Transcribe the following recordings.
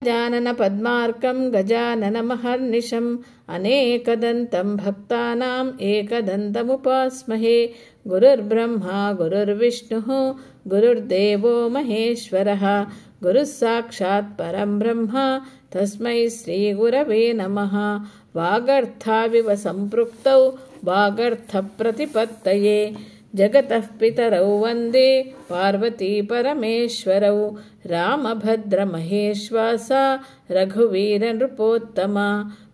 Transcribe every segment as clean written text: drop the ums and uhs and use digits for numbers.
गजानन पद्मार्कं गजाननमहर्निशम् अनेकदन्तं भक्तानाम् एकदन्तमुपास्महे। गुरुर्ब्रह्मा गुरुर्विष्णुः गुरुर्देवो महेश्वरः गुरुः साक्षात् परं ब्रह्म तस्मै श्रीगुरवे नमः। वागर्थाविव सम्पृक्तौ वागर्थप्रतिपत्तये जगतः पितरौ वन्दे पार्वती परमेश्वरौ। रामभद्रमहेश्वासा रघुवीरनृपोत्तमा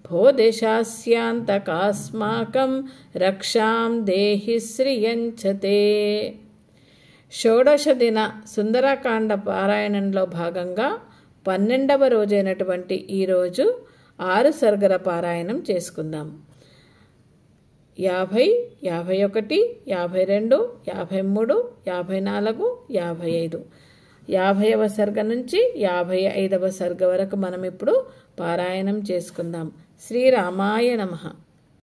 भो देशास्यान्तकास्माकं रक्षां देहि श्रियञ्चते। షోడశ దిన సుందరకాండ పారాయణంలో భాగంగా 12వ రోజైనటువంటి ఈరోజు 6 సర్గల పారాయణం చేసుకుందాం. 50, 51, 52, 53, 54, 55. 50వ సర్గ నుంచి 55వ సర్గ వరకు మనం ఇప్పుడు పారాయణం చేసుకుందాం. శ్రీరామాయ నమః.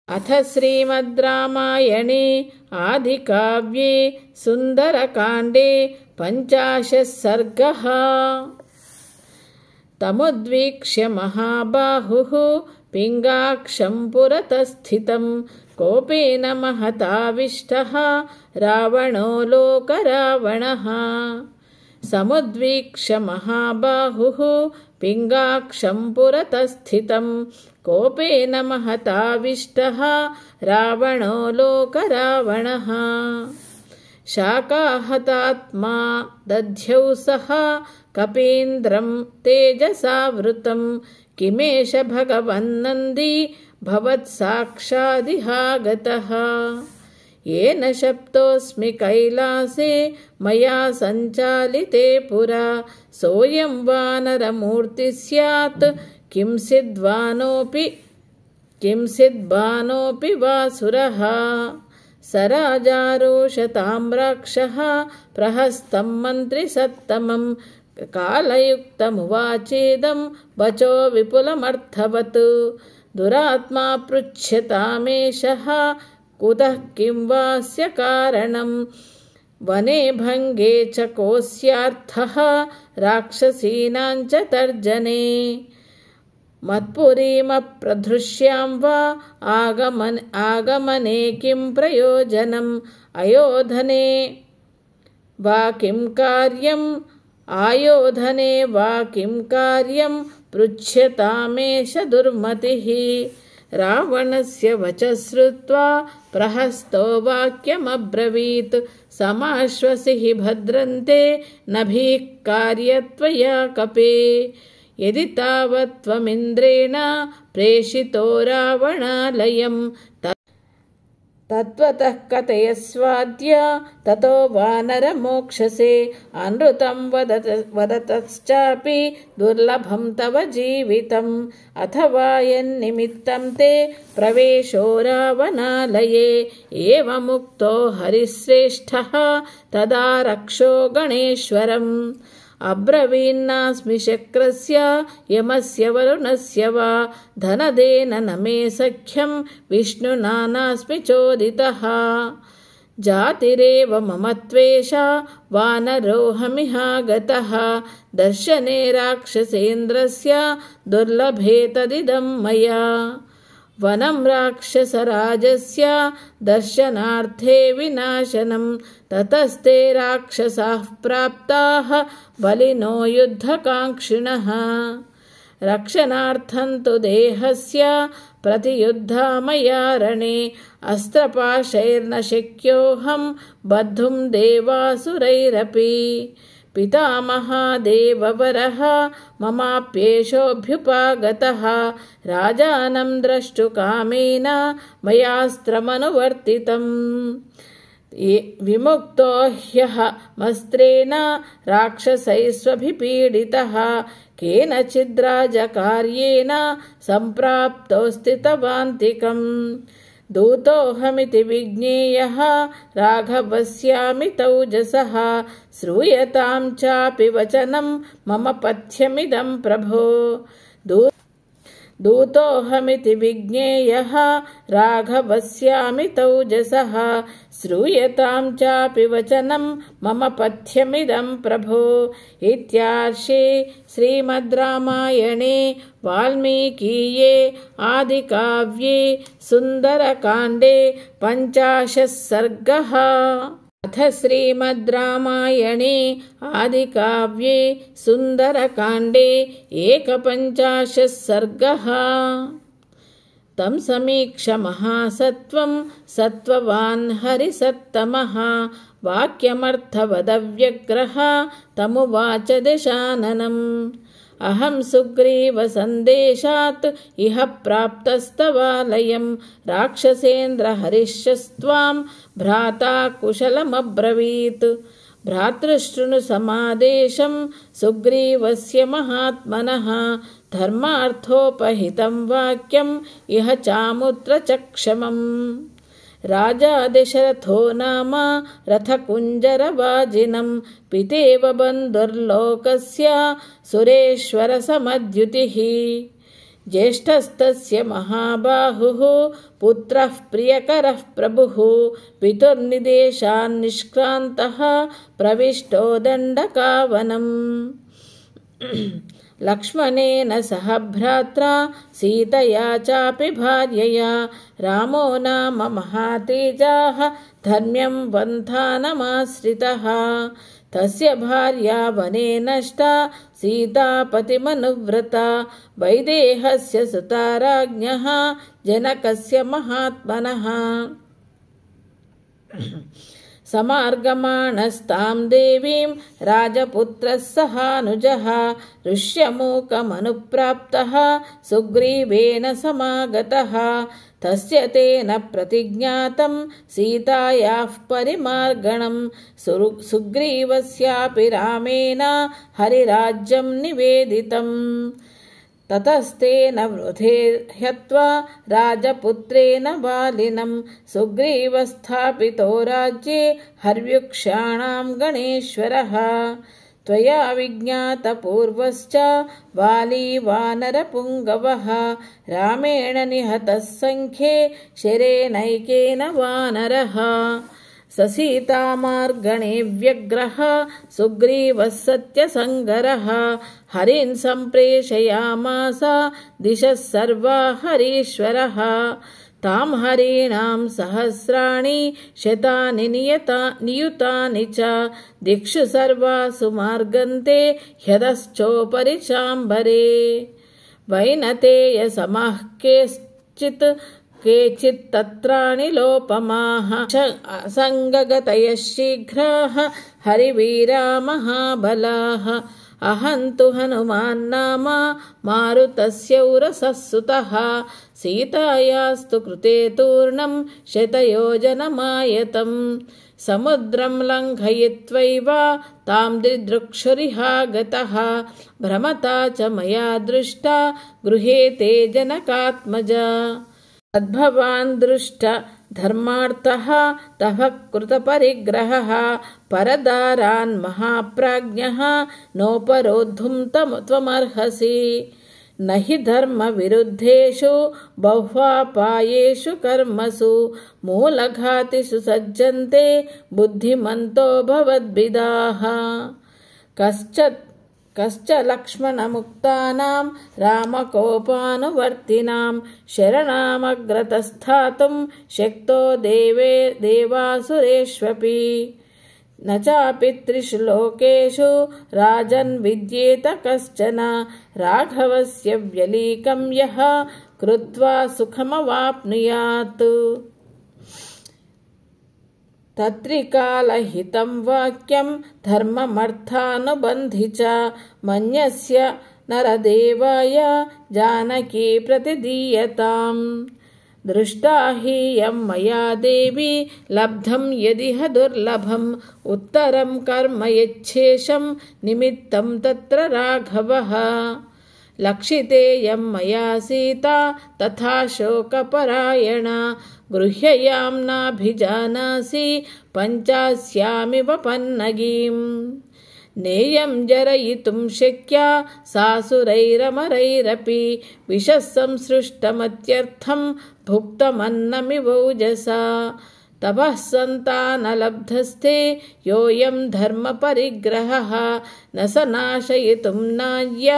అథ శ్రీమద్ రామాయణే ఆదికావ్యే సుందరకాండే 50 సర్గః. తముద్వీక్ష్య మహాబాహుః పింగాక్షం పురతస్థితం కోపేన మహతావిష్టః రావణో లోకరావణః. సముద్వీక్ష్య మహాబాహుః పింగాక్షం పురతస్థితం కోపేన మహతావిష్టః రావణో లోకరావణః. శాకాహతాత్మా దధ్యౌ సహ కపీంద్రం తేజసావృతం కిమేష భగవన్నంది భవత్సాక్షాదిహాగతః. येन शप्तोऽस्मि कैलासे मया सञ्चालिते पुरा सोऽयं वानरमूर्तिः स्यात् किंसिद्बाणोऽपि वासुरः. स राजारोषतां राक्षः प्रहस्तं मन्त्रिसत्तमं कालयुक्तमुवाचेदं वचो विपुलमर्थवत्. दुरात्मा पृच्छ्यतामेषः कुतः किं वास्य कारणं वने भङ्गे च कोऽस्यार्थः राक्षसीनां च तर्जने. मत्पुरीमप्रधृष्यां वा आगमने किं प्रयोजनम् आयोधने वा किं कार्यं पृच्छ्यतामेष दुर्मतिः. रावणस्य वचः श्रुत्वा प्रहस्तो वाक्यमब्रवीत् समाश्वसि हि भद्रन्ते नभिः कार्यत्वया कपे. यदि तावत् त्वमिन्द्रेण प्रेषितो रावणालयं तत्त्वतः कथयस्वाद्य ततो वानरमोक्षसे. अनृतं वदतश्चापि दुर्लभं तव जीवितम् अथवा यन्निमित्तं ते प्रवेशो रावणालये. एवमुक्तो हरिश्रेष्ठः तदा रक्षो गणेश्वरम्. अब्रवीन्नास्मि शक्रस्य यमस्य वरुणस्य वा धनदेन न मे सख्यं विष्णुना नास्मि चोदितः. जातिरेव मम त्वेषा वानरोऽहमिहागतः दर्शने राक्षसेन्द्रस्य दुर्लभे तदिदं मया. वनं राक्षसराजस्य दर्शनार्थे विनाशनं ततस्ते राक्षसाः प्राप्ताः बलिनो युद्धकाङ्क्षिणः. रक्षणार्थं तु देहस्य प्रतियुद्धामया रणे अस्त्रपाशैर्न शक्योऽहं बद्धुं देवासुरैरपि. पितामहादेववरः ममाप्येषोऽभ्युपागतः राजानं द्रष्टुकामेन मयास्त्रमनुवर्तितम्. विमुक्तो ह्यहमस्त्रेण राक्षसैस्वभिपीडितः केनचिद्राजकार्येण सम्प्राप्तोऽस्ति तवान्तिकम्. दूतोऽहमिति विज्ञेयः राघवस्यामि तौजसः श्रूयतां चापि वचनं मम पथ्यमिदं प्रभो. दूतोऽहमिति विज्ञेयः राघवस्यामि तौजसः श्रूयतां चापि वचनं मम पथ्यमिदं प्रभो। इत्यार्षे श्रीमद् रामायणे वाल्मीकीये आदिकाव्ये सुन्दरकाण्डे 50 सर्गः। अथ श्रीमद् रामायणे आदिकाव्ये सुन्दरकाण्डे 51 सर्गः। तं समीक्ष्य महासत्त्वं सत्त्ववान् हरिसत्तमः वाक्यमर्थवदव्यग्रः तमुवाच दशाननम्। अहं सुग्रीवसन्देशात् इह प्राप्तस्तवालयं राक्षसेन्द्रहरिश्चस्त्वां भ्राता कुशलमब्रवीत्। भ्रातृशृणु समादेशं सुग्रीवस्य महात्मनः धर्मार्थोपहितं वाक्यम् इह चामुत्र चक्षमम्। राजा दशरथो नाम रथकुञ्जरवाजिनं पितेव बन्धुर्लोकस्य सुरेश्वरसमद्युतिः। ज्येष्ठस्तस्य महाबाहुः पुत्रः प्रियकरः प्रभुः पितुर्निदेशान्निष्क्रान्तः प्रविष्टो दण्डकावनम्। लक्ष्मणेन सह भ्रात्रा सीतया चापि भार्यया रामो नाम महातेजाः धर्म्यं वन्थानमाश्रितः। तस्य भार्या वने नष्टा सीतापतिमनुव्रता वैदेहस्य सुता राज्ञः जनकस्य महात्मनः। समार्गमाणस्तां देवीं राजपुत्रः सहानुजः ऋष्यमूकमनुप्राप्तः सुग्रीवेन समागतः। तस्य तेन प्रतिज्ञातं सीतायाः परिमार्गणं सुग्रीवस्यापि रामेण हरिराज्यं निवेदितम्। ततस्तेन वृथे हत्वा राजपुत्रेण वालिनं सुग्रीवस्थापितो राज्ये हर्व्युक्षाणां गणेश्वरः। त्वया विज्ञातपूर्वश्च वाली वानरपुङ्गवः रामेण निहतः सङ्ख्ये शरेणैकेन वानरः। ससीतामार्गणे व्यग्रः सुग्रीवः सत्यसङ्गरः हरीन् सम्प्रेषयामास दिशः सर्वा हरीश्वरः। तां हरीणां सहस्राणि शतानि नियुतानि च दिक्षु सर्वासु मार्गन्ते ह्यदश्चोपरि चाम्बरे। वैनतेयसमः केचित्तत्राणि लोपमाः असङ्गगतयः शीघ्राः हरिवीरा महाबलाः। अहं तु हनुमान् नाम मारुतस्य उरसः सुतः सीतायास्तु कृते तूर्णं शतयोजनमायतं। समुद्रं लङ्घयित्वैव तां दिदृक्षुरिहागतः भ्रमता च मया दृष्टा गृहे ते जनकात्मजा। तद्भवान् दृष्ट धर्मार्थः तव कृतपरिग्रहः परदारान् महाप्राज्ञः नोपरोद्धुं त्वमर्हसि। न हि धर्मविरुद्धेषु बह्वापायेषु कर्मसु मूलघातिषु सज्जन्ते बुद्धिमन्तो भवद्भिदाः। कश्च लक्ष्मणमुक्तानां रामकोपानुवर्तिनां शरणामग्रतस्थातुं शक्तो देवासुरेष्वपि। न चापि त्रिषु लोकेषु राजन् विद्येत कश्चन राघवस्य व्यलीकं यः कृत्वा सुखमवाप्नुयात्। तत्रिकालहितं वाक्यं धर्ममर्थानुबन्धि च मन्यस्य नरदेवाय जानकी प्रतिदीयताम्। दृष्टा हि यं मया देवी लब्धं यदिह दुर्लभम् उत्तरं कर्म यच्छेषं निमित्तं तत्र राघवः। लक्षिते यं मया सीता तथा शोकपरायणा गृह्ययां नाभिजानासि पञ्चास्यामिव पन्नगीम्। नेयं जरयितुं शक्या सासुरैरमरैरपि विषः संसृष्टमत्यर्थं भुक्तमन्नमिवौजसा तपः सन्तानलब्धस्ते योऽयं धर्मपरिग्रहः न स नाशयितुं नाय्य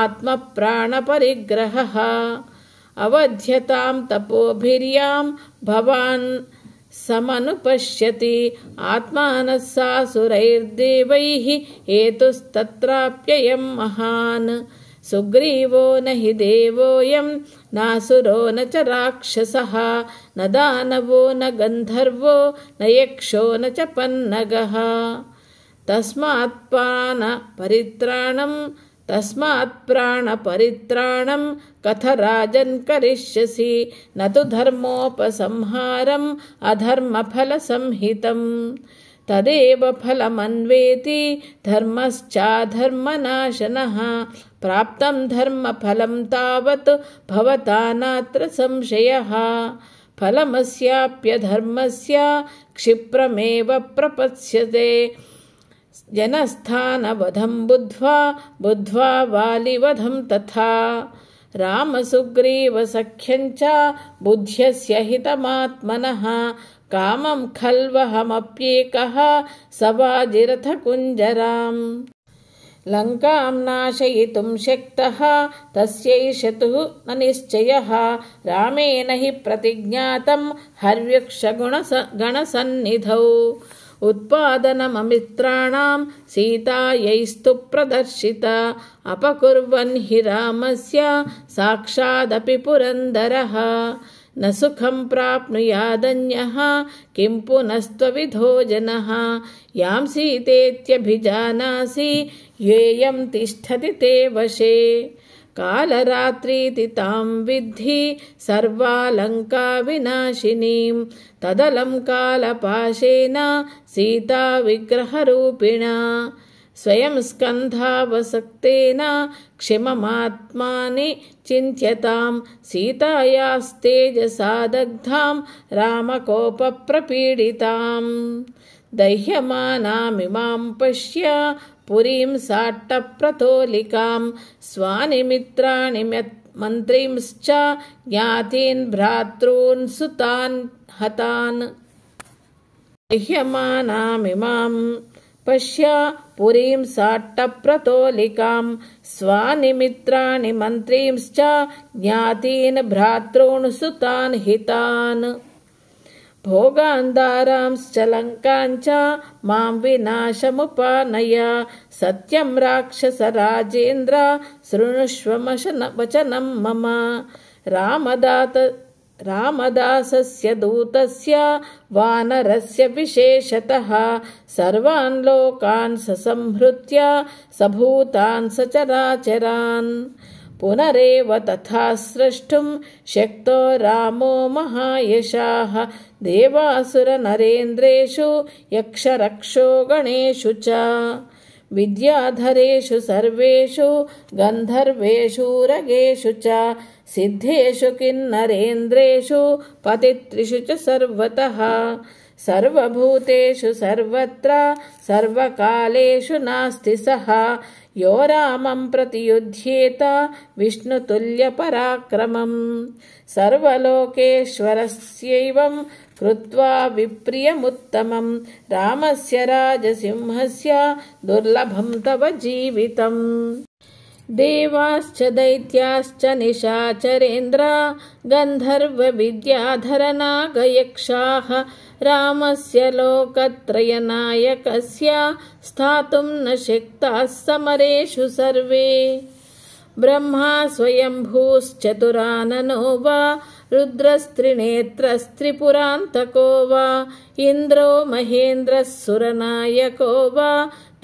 आत्मप्राणपरिग्रहः अवध्यतां तपोभिर्यां भवान् समनुपश्यति आत्मानः सासुरैर्देवैः हेतुस्तत्राप्ययं महान् सुग्रीवो न हि देवोऽयं नासुरो न च राक्षसः न दानवो न गन्धर्वो न यक्षो न च पन्नगः तस्मात् प्राणपरित्राणं कथ राजन् करिष्यसि न तु धर्मोपसंहारम् अधर्मफलसंहितम् तदेव फलमन्वेति धर्मश्चाधर्मनाशनः प्राप्तं धर्मफलं तावत् भवता नात्र संशयः फलमस्याप्यधर्मस्य क्षिप्रमेव प्रपत्स्यते जनस्थानवधं बुद्ध्वा वालिवधं तथा रामसुग्रीवसख्यं च बुद्ध्यस्य हितमात्मनः कामं खल्वहमप्येकः सवाजिरथकुञ्जराम् लङ्कां नाशयितुं शक्तः तस्यैषतु न निश्चयः रामेण हि प्रतिज्ञातं हर्यक्षगणसन्निधौ उत्पादनममित्राणां सीतायैस्तु प्रदर्शिता अपकुर्वन् हि रामस्य साक्षादपि पुरन्दरः न सुखं प्राप्नुयादन्यः किं पुनस्त्वविधो जनः यां सीतेत्यभिजानासि येयं तिष्ठति ते वशे कालरात्रीति तां विद्धि सर्वालङ्का विनाशिनीं तदलं कालपाशेन सीता विग्रहरूपिणा स्वयं स्कन्धावसक्तेन क्षिममात्मानि चिन्त्यतां सीतायास्तेजसा दग्धां रामकोपप्रपीडिताम् दह्यमानामिमां पश्य पुरीं साट्टप्रतोलिकां स्वानि मित्राणि मन्त्रींश्च ज्ञातीन् भ्रातॄन् सुतान् हतान् दह्यमानामिमां पश्य पुरीं साट्टप्रतोलिकां स्वानि मित्राणि मन्त्रींश्च ज्ञातीन् भ्रातॄन् सुतान् हितान् भोगान्दारांश्च लङ्काञ्च मां विनाशमुपानय सत्यं राक्षसराजेन्द्र शृणुष्व वचनं मम रामदासस्य दूतस्य वानरस्य विशेषतः सर्वान् लोकान् संहृत्य सभूतान् सचराचरान् पुनरेव तथा स्रष्टुं शक्तो रामो महायशाः देवासुरनरेन्द्रेषु यक्षरक्षो गणेषु च विद्याधरेषु सर्वेषु गन्धर्वेषु रगेषु च सिद्धेषु किन्नरेन्द्रेषु पतित्रिषु च सर्वतः सर्वभूतेषु सर्वत्र सर्वकालेषु नास्ति सः यो रामं प्रतियुध्येत विष्णुतुल्यपराक्रमं सर्वलोकेश्वरस्यैवं कृत्वा विप्रियमुत्तमं रामस्य राजसिंहस्य दुर्लभं तव जीवितम् देवाश्च दैत्याश्च निशाचरेन्द्र गन्धर्वविद्याधरनागयक्षाः रामस्य लोकत्रयनायकस्य स्थातुं न शक्ताः समरेषु सर्वे ब्रह्मा स्वयंभूश्चतुराननो वा रुद्रस्त्रिनेत्रस्त्रिपुरान्तको वा इन्द्रो महेन्द्रः सुरनायको वा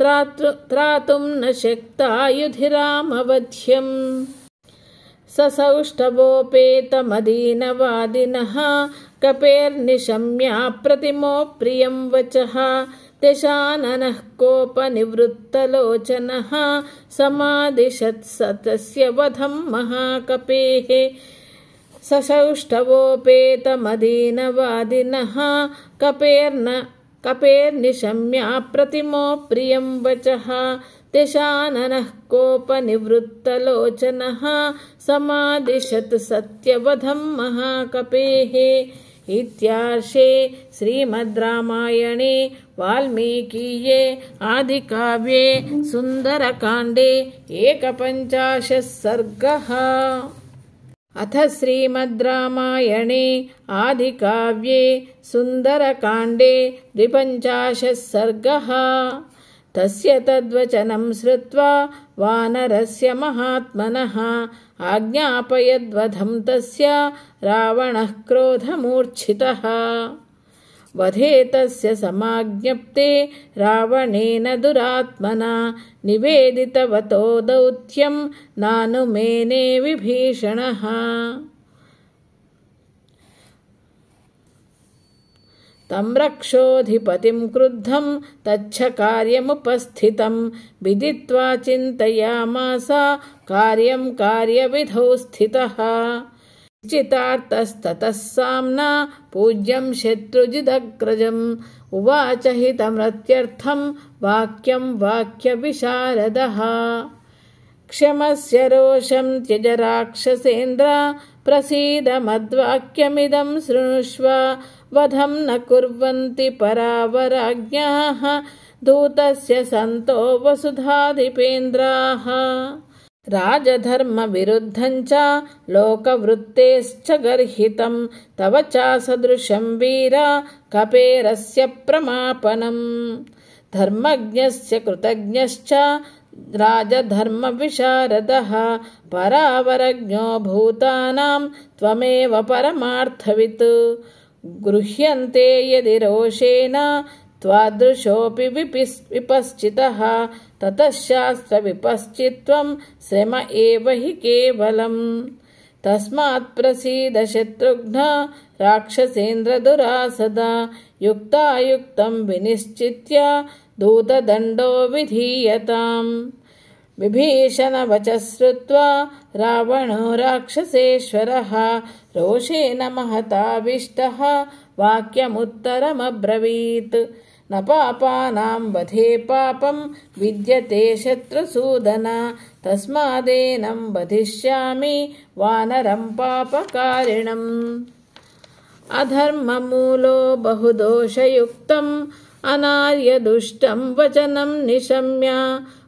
त्रातुं न शक्तायुधिरामवध्यम् ससौष्ठवोपेतमदीनवादिनः कपेर्निशम्याप्रतिमो प्रियं वचः दशाननः कोपनिवृत्तलोचनः समादिशत्स वधं महाकपेः ससौष्ठवोपेतमदीनवादिनः कपेर्न कपेर्निशम्याप्रतिमो प्रियं वचः दिशाननः कोपनिवृत्तलोचनः समादिशत् सत्यवधं महाकपेः। इत्यार्षे श्रीमद् रामायणे वाल्मीकीये आदिकाव्ये सुन्दरकाण्डे 51 सर्गः। अथ श्रीमद् रामायणे आदिकाव्ये सुन्दरकाण्डे 52 सर्गः। तस्य तद्वचनं श्रुत्वा वानरस्य महात्मनः आज्ञापयद्वधं तस्य रावणः क्रोधमूर्च्छितः। वधे तस्य समाज्ञप्ते रावणेन दुरात्मना निवेदितवतो दौत्यं नानुमेने विभीषणः। तं रक्षोऽधिपतिं क्रुद्धं तच्छ कार्यमुपस्थितं विदित्वा चिन्तयामास कार्यं कार्यविधौ स्थितः। चितार्थस्ततः साम्ना पूज्यं शत्रुजिदग्रजम् उवाच हितमृत्यर्थं वाक्यं वाक्यविशारदः। क्षमस्य रोषं त्यज राक्षसेन्द्र प्रसीद मद्वाक्यमिदं शृणुष्व। वधं न कुर्वन्ति परावराज्ञाः दूतस्य सन्तो वसुधाधिपेन्द्राः। राजधर्मविरुद्धं च लोकवृत्तेश्च गर्हितं तव चासदृशं वीर कपेरस्य प्रमापनम्। धर्मज्ञस्य कृतज्ञश्च राजधर्मविशारदः परावरज्ञो भूतानां त्वमेव परमार्थवित्। गृह्यन्ते यदि रोषेण त्वादृशोऽपि विपश्चितः ततः शास्त्रविपश्चित्त्वं श्रम एव हि केवलम्। तस्मात् प्रसीद शत्रुघ्न राक्षसेन्द्रदुरासद युक्तायुक्तं विनिश्चित्य दूतदण्डो विधीयताम्। विभीषणवचः श्रुत्वा रावणो राक्षसेश्वरः रोषेण महताविष्टः वाक्यमुत्तरमब्रवीत्। न पापानां वधे पापं विद्यते शत्रुसूदन तस्मादेनं वधिष्यामि वानरं पापकारिणम्। अधर्ममूलो बहुदोषयुक्तम् अनार्यदुष्टं वचनं निशम्य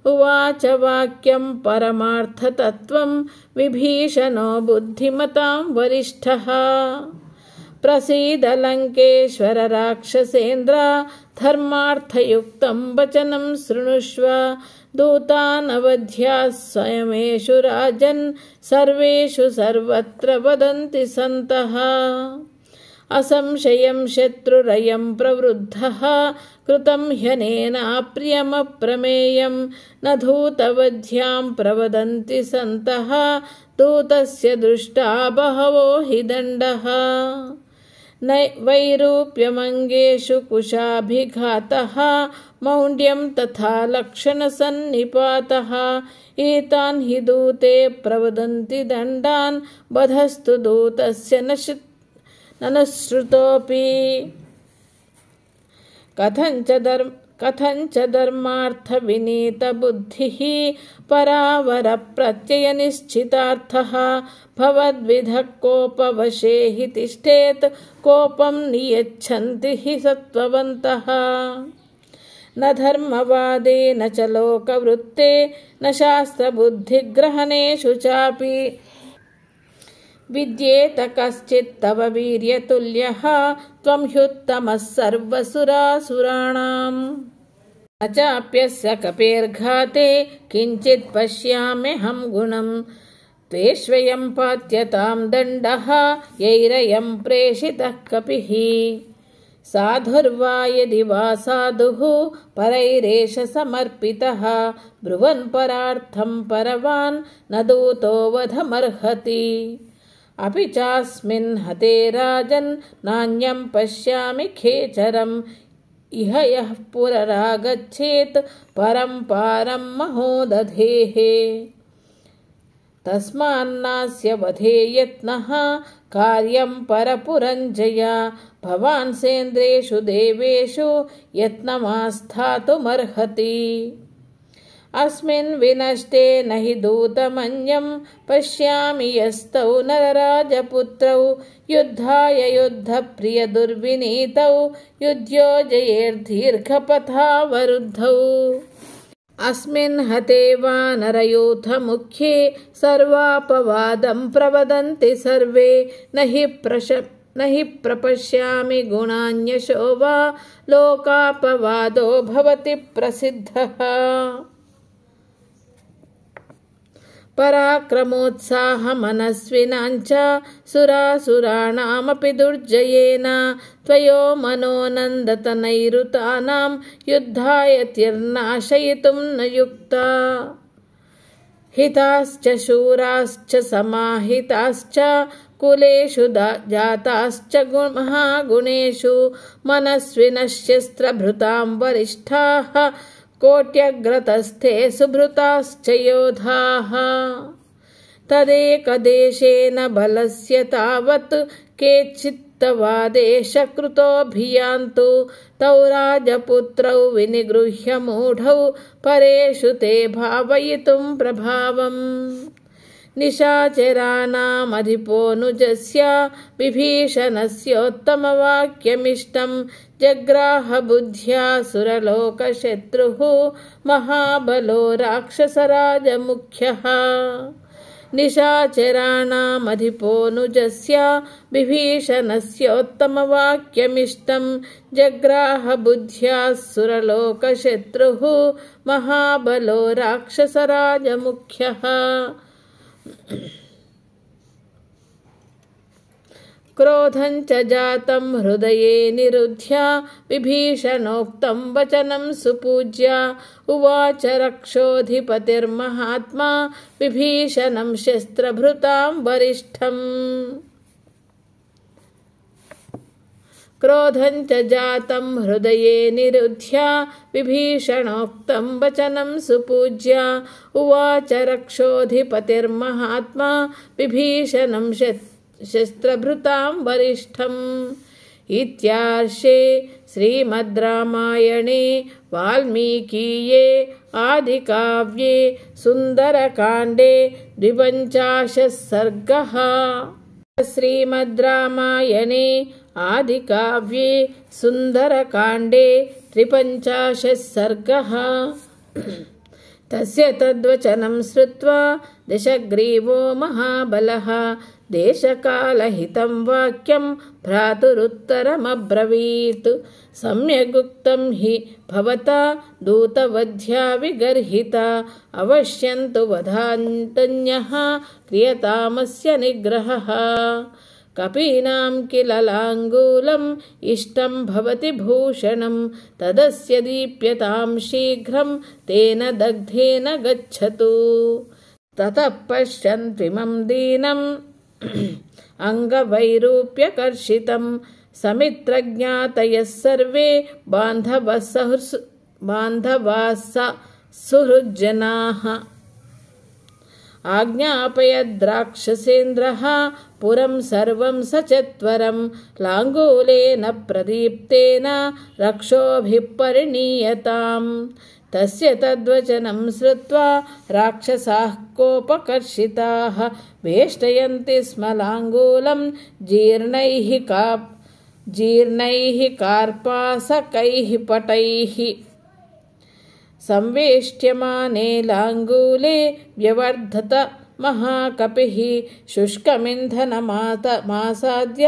उवाच वाक्यं परमार्थतत्त्वं विभीषणो बुद्धिमतां वरिष्ठः। प्रसीद लङ्केश्वर राक्षसेन्द्र धर्मार्थयुक्तं वचनं शृणुष्व। दूतानवध्याः स्वयमेषु राजन् सर्वेषु सर्वत्र वदन्ति सन्तः। असंशयं शत्रुरयं प्रवृद्धः कृतं ह्यनेनाप्रियमप्रमेयं न धूतवध्यां प्रवदन्ति सन्तः दूतस्य दृष्टा बहवो हि दण्डः। न वैरूप्यमङ्गेषु कुशाभिघातः मौढ्यं तथा लक्षणसन्निपातः एतान् हि दूते प्रवदन्ति दण्डान् बधस्तु दूतस्य ननुश्रुतोऽपि। कथञ्च धर्मार्थविनीतबुद्धिः परावरप्रत्ययनिश्चितार्थः भवद्विधः कोपवशे हि तिष्ठेत् कोपं नियच्छन्ति हि सत्त्ववन्तः। न धर्मवादे न च लोकवृत्ते न शास्त्रबुद्धिग्रहणेषु चापि विद्येत कश्चित् तव वीर्यतुल्यः त्वं ह्युत्तमः सर्वसुरासुराणाम्। न चाप्यस्य कपेर्घाते किञ्चित् पश्याम्यहं गुणं त्वेष्वयं पात्यतां दण्डः यैरयं प्रेषितः कपिः। साधुर्वा यदि वा साधुः परैरेष समर्पितः ब्रुवन् परार्थं परवान् न दूतो वधमर्हति। अपि चास्मिन् हते राजन् नान्यं पश्यामि खेचरम् इह यः पुररागच्छेत् परं पारं महोदधेः। तस्मान्नास्य वधे यत्नः कार्यं परपुरञ्जय भवान् सेन्द्रेषु देवेषु यत्नमास्थातुमर्हति अस्मिन् विनष्टे न हि दूतमन्यं पश्यामि यस्तौ नरराजपुत्रौ युद्धाय युद्धप्रियदुर्विनीतौ युध्योजयेर्दीर्घपथावरुद्धौ अस्मिन् हते वानरयूथमुख्ये सर्वापवादं प्रवदन्ति सर्वे न हि प्रपश्यामि गुणान्यशो वा लोकापवादो भवति प्रसिद्धः पराक्रमोत्साहमनस्विनाञ्च सुरासुराणामपि दुर्जयेन त्वयो मनोनन्दतनैरुतानां युद्धाय तिर्नाशयितुं न युक्ता हिताश्च शूराश्च समाहिताश्च कुलेषु जाताश्च महागुणेषु मनस्विनश्शस्त्रभृतां वरिष्ठाः कोट्यग्रतस्थे सुभृताश्च योधाः तदेकदेशेन बलस्य तावत् केचित्तवादेश कृतोऽभियान्तु तौ राजपुत्रौ विनिगृह्य मूढौ परेषु ते भावयितुं प्रभावम् निशाचराणामधिपोऽनुजस्य विभीषणस्योत्तमवाक्यमिष्टं जग्राह बुद्ध्या सुरलोकशत्रुः महाबलो राक्षसराजमुख्यः निशाचराणामधिपोऽनुजस्य विभीषणस्योत्तमवाक्यमिष्टं जग्राह बुद्ध्या सुरलोकशत्रुः महाबलो राक्षसराजमुख्यः क्रोधञ्च जातं हृदये निरुध्य विभीषणोक्तं वचनं सुपूज्य उवाच रक्षोऽधिपतिर्महात्मा विभीषणं शस्त्रभृतां वरिष्ठम् क्रोधञ्च जातं हृदये निरुध्य विभीषणोक्तं वचनं सुपूज्य उवाच रक्षोऽधिपतिर्महात्मा विभीषणं शस्त्रभृतां वरिष्ठम् इत्यार्षे श्रीमद् रामायणे वाल्मीकीये आदिकाव्ये सुन्दरकाण्डे 52 सर्गः। श्रीमद् रामायणे आदिकाव्ये सुन्दरकाण्डे 53 सर्गः। तस्य तद्वचनं श्रुत्वा दशग्रीवो महाबलः देशकालहितं वाक्यं भ्रातुरुत्तरमब्रवीत् सम्यगुक्तं हि भवता दूतवध्या विगर्हिता अवश्यन्तु वधान्तन्यः क्रियतामस्य निग्रहः कपीनां किल लाङ्गूलम् इष्टं भवति भूषणं तदस्य दीप्यतां शीघ्रं तेन दग्धेन गच्छतु ततः पश्यन्त्विमं दीनम् अङ्गवैरूप्यकर्षितं समित्रज्ञातयः सर्वे बान्धवाः सुहृज्जनाः आज्ञापयद्राक्षसेन्द्रः पुरं सर्वं सचत्वरं लाङ्गूलेन प्रदीप्तेन रक्षोभिः परिणीयताम् तस्य तद्वचनं श्रुत्वा राक्षसाः कोपकर्षिताः वेष्टयन्ति स्म लाङ्गूलं जीर्णैः कार्पासकैः पटैः संवेष्ट्यमाने लाङ्गूले व्यवर्धत महाकपिः शुष्कमिन्धनमासाद्य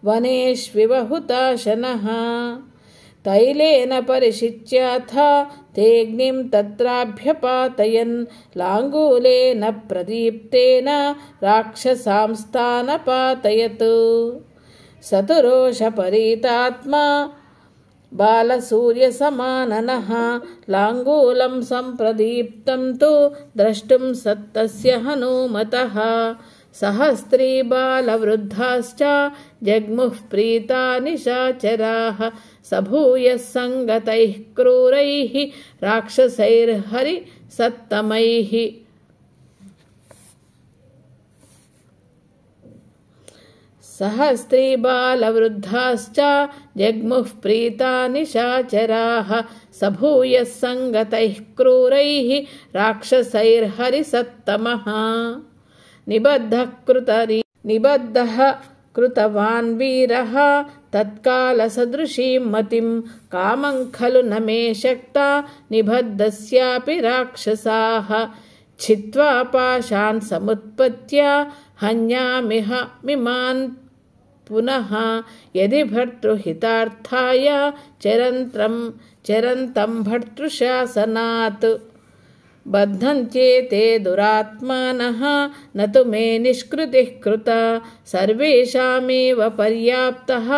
वनेष्विवहुताशनः तैलेन परिशिच्याथ तेऽग्निं तत्राभ्यपातयन् लाङ्गूलेन प्रदीप्तेन राक्षसांस्तानपातयत् सतुरोषपरीतात्मा बालसूर्यसमाननः लाङ्गूलं सम्प्रदीप्तं तु द्रष्टुं सत्तस्य हनूमतः सहस्त्री बालवृद्धाश्च जग्मुः प्रीता निशाचराः सभूयः सङ्गतैः क्रूरैः राक्षसैर्हरिसत्तमैः सहस्रीबालवृद्धाश्च जग्मुः प्रीता निशाचराः स भूयः सङ्गतैः क्रूरैः राक्षसैर्हरिसत्तमः निबद्धः कृतवान् वीरः तत्कालसदृशीं मतिं कामं खलु न मे शक्ता निबद्धस्यापि राक्षसाः छित्त्वा पाशान् समुत्पत्य हन्यामिह मिमान् पुनः यदि भर्तृहितार्थाय चरन्तं भर्तृशासनात् बध्नन्त्येते दुरात्मानः न तु मे निष्कृतिः कृता सर्वेषामेव पर्याप्तः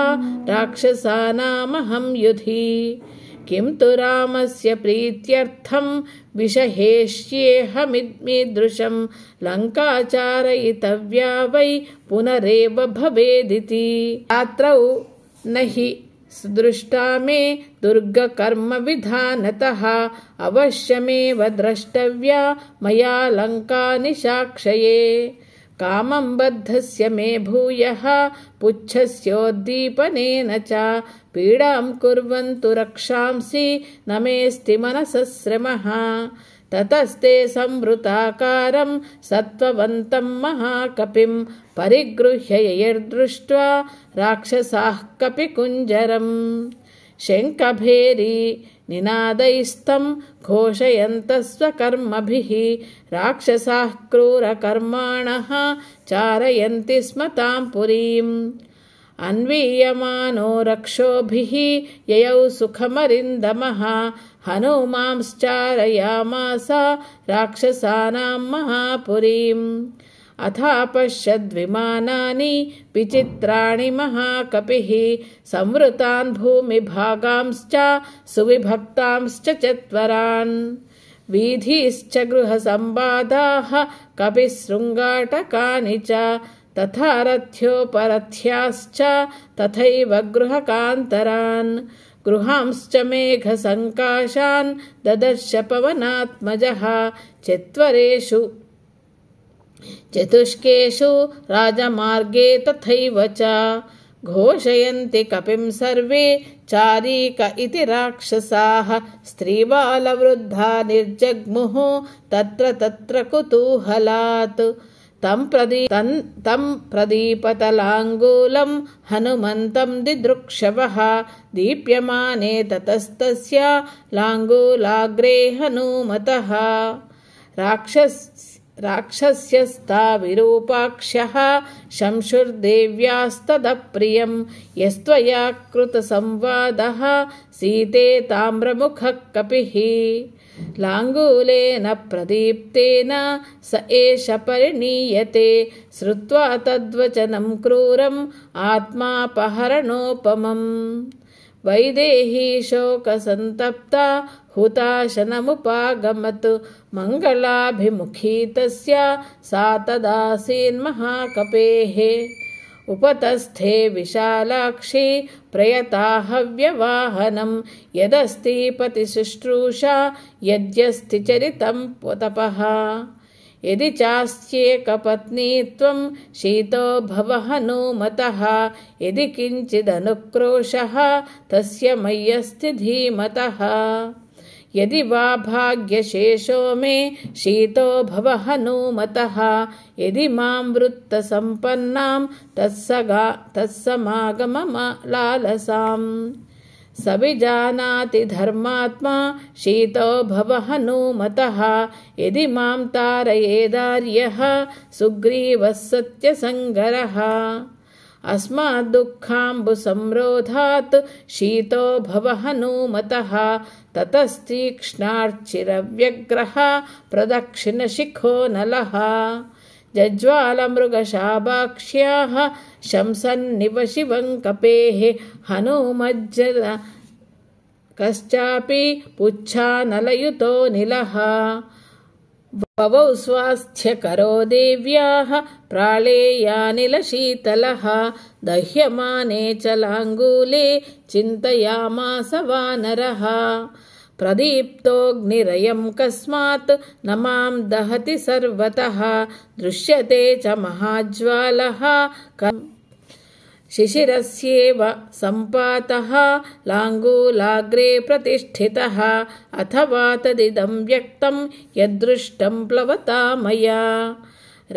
राक्षसानामहं युधि किं तु रामस्य प्रीत्यर्थं विषहेष्येऽहमीदृशं लङ्का चारयितव्या वै पुनरेव भवेदिति रात्रौ न हि दृष्टा मे दुर्गकर्मविधानतः अवश्यमेव द्रष्टव्या मया लङ्का निशाक्षये कामं बद्धस्य मे भूयः पुच्छस्योद्दीपनेन च पीडां कुर्वन्तु रक्षांसि न मेऽस्ति मनसः श्रमः ततस्ते संवृताकारं सत्त्ववन्तं महाकपिं परिगृह्य यैर्दृष्ट्वा राक्षसाः कपिकुञ्जरं शङ्खभेरी निनादैस्तं घोषयन्तः स्वकर्मभिः राक्षसाः क्रूरकर्माणः चारयन्ति स्म तां पुरीम् अन्वीयमानो रक्षोभिः ययौ सुखमरिन्दमः हनूमांश्चारयामास राक्षसानां महापुरीम् अथापश्यद्विमानानि विचित्राणि महाकपिः संवृतान् भूमिभागांश्च सुविभक्तांश्च चत्वरान् वीथीश्च गृहसंवादाः कपिशृङ्गाटकानि च तथा रथ्योपरथ्याश्च तथैव गृहकान्तरान् गृहांश्च मेघसङ्काशान् ददर्श पवनात्मजः चतुष्केषु राजमार्गे तथैव च घोषयन्ति कपिं सर्वे चारीक इति राक्षसाः स्त्रीबालवृद्धा निर्जग्मुः तत्र कुतूहलात् तं प्रदीपतलाङ्गूलं हनुमन्तं दिदृक्षवः दीप्यमाने ततस्तस्य लाङ्गूलाग्रे हनूमतः राक्षस्यस्ता विरूपाक्ष्यः शंशुर्देव्यास्तदप्रियं यस्त्वया कृतसंवादः सीते ताम्रमुखः कपिः लाङ्गूलेन प्रदीप्तेन स एष परिणीयते श्रुत्वा तद्वचनं क्रूरम् आत्मापहरणोपमम् वैदेही शोकसन्तप्ता हुताशनमुपागमत् मङ्गलाभिमुखी तस्य सा तदासीन्महाकपेः उपतस्थे विशालाक्षी प्रयताहव्यवाहनं यदस्ति पतिशुश्रूषा यद्यस्ति चरितं तपः यदि चास्त्येकपत्नी त्वं शीतो भव हनूमतः यदि किञ्चिदनुक्रोशः तस्य मय्यस्ति धीमतः यदि वा भाग्यशेषो मे शीतो भव हनूमतः यदि मां वृत्तसम्पन्नां तत्समागमलालसाम् सविजानाति धर्मात्मा शीतो भव हनूमतः यदि मां तारयेदार्यः सुग्रीवः सत्यसङ्गरः अस्माद्दुःखाम्बुसंरोधात् शीतो भव हनूमतः ततस्तीक्ष्णार्चिरव्यग्रः प्रदक्षिणशिखो नलः जज्वालमृगशाबाक्ष्याः शंसन्निव शिवं कपेः हनूमज्जन कश्चापि पुच्छानलयुतो निलः भवौ स्वास्थ्यकरो देव्याः प्राळेयानिलशीतलः दह्यमाने च लाङ्गूले चिन्तयामास वानरः प्रदीप्तोऽग्निरयं कस्मात् न मां दहति सर्वतः दृश्यते च महाज्वालः शिशिरस्येव सम्पातः लाङ्गूलाग्रे प्रतिष्ठितः अथवा तदिदं व्यक्तं यदृष्टं प्लवता मया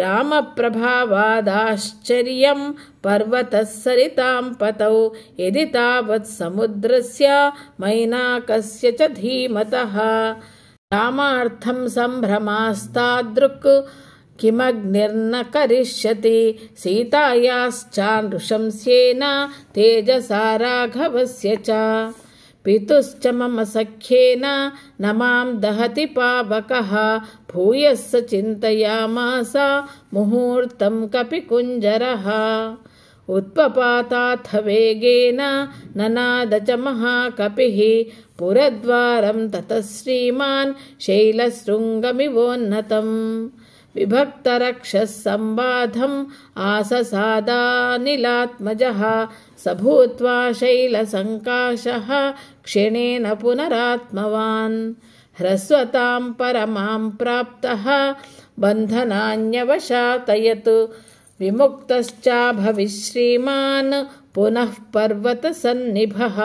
रामप्रभावादाश्चर्यं पर्वतः सरितां पतौ यदि तावत् समुद्रस्य मैनाकस्य च धीमतः रामार्थं सम्भ्रमास्तादृक् किमग्निर्न करिष्यति सीतायाश्चानृशंस्येन तेजसा राघवस्य च पितुश्च मम सख्येन न मां दहति पावकः भूयः स चिन्तयामास मुहूर्तं कपिकुञ्जरः उत्पपाताथ वेगेन ननाद च महाकपिः पुरद्वारं ततः श्रीमान् शैलशृङ्गमिवोन्नतम् विभक्तरक्षःसंबाधम् आससादानिलात्मजः स भूत्वा शैलसङ्काशः क्षणेन पुनरात्मवान् ह्रस्वतां परमां प्राप्तः बन्धनान्यवशातयत् विमुक्तश्चाभविश्रीमान् पुनः पर्वतसन्निभः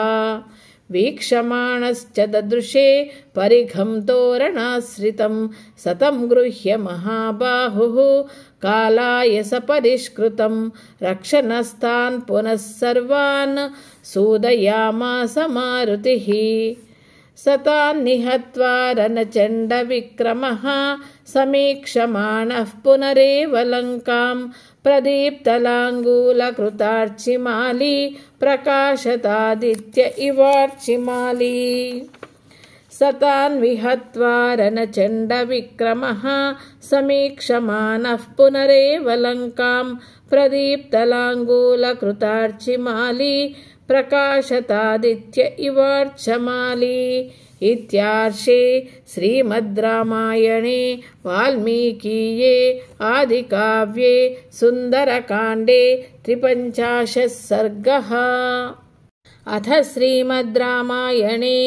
वीक्षमाणश्च ददृशे परिघं तोरणाश्रितं सतं गृह्य महाबाहुः कालाय सपरिष्कृतं रक्षणस्तान् पुनः सर्वान् सूदयामास मारुतिः सतान् निहत्वा रणचण्डविक्रमः समीक्षमाणः पुनरेव लङ्कां प्रदीप्तलाङ्गूलकृतार्चिमाली प्रकाशतादित्य इवार्चिमाली सतान् विहत्वा रणचण्डविक्रमः समीक्षमाणः पुनरेव लङ्कां प्रदीप्तलाङ्गूलकृतार्चिमाली प्रकाशतादित्य इवार्चमाली इत्यार्षे श्रीमद् रामायणे वाल्मीकीये आदिकाव्ये सुन्दरकाण्डे 53 सर्गः। अथ श्रीमद् रामायणे